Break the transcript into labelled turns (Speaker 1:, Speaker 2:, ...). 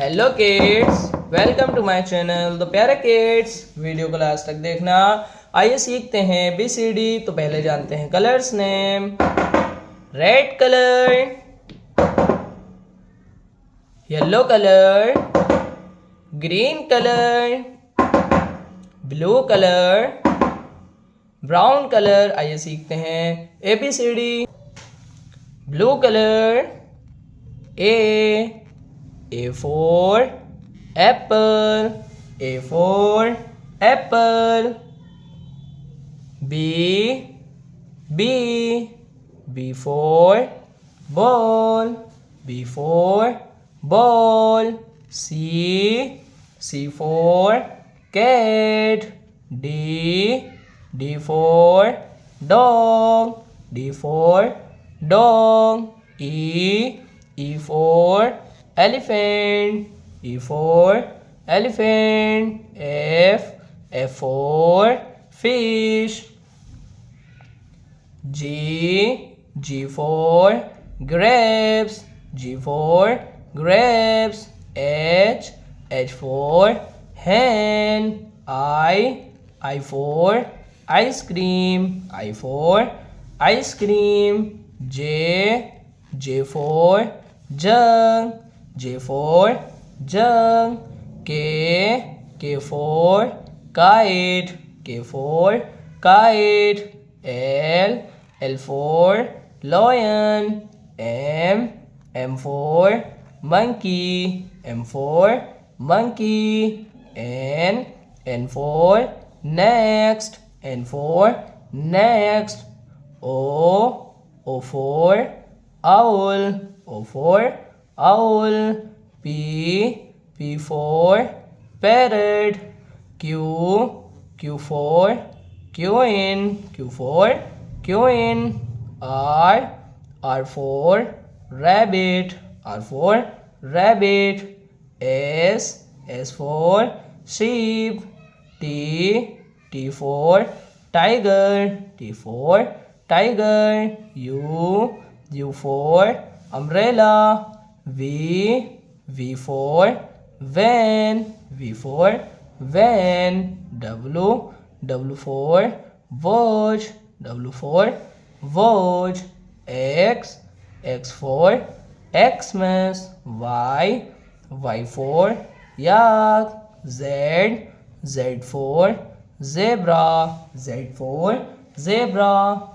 Speaker 1: Hello kids, welcome to my channel the प्यारे kids. Video को last तक देखना। आइए सीखते हैं ABCD। तो पहले जानते हैं colours name. Red colour, yellow colour, green colour, blue colour, brown colour. आइए सीखते हैं ABCD। Blue colour, A for apple, A for apple. B for ball, B for ball. C for cat. D for dog, D for dog. E for elephant, E for elephant. F for fish. G for grapes, G for grapes. H for hen. I for ice cream, I for ice cream. J for jug, J for jug. K for kite, K for kite. L for lion. M for monkey, M for monkey. N for next, N for next. O for owl, O for owl. P for parrot. Q for queen, Q for queen. R for rabbit, R for rabbit. S for sheep. T for tiger, T for tiger. U for umbrella. V for van, V for van. W for watch, W for watch. X for Xmas. Y for yak. Z for zebra, Z for zebra.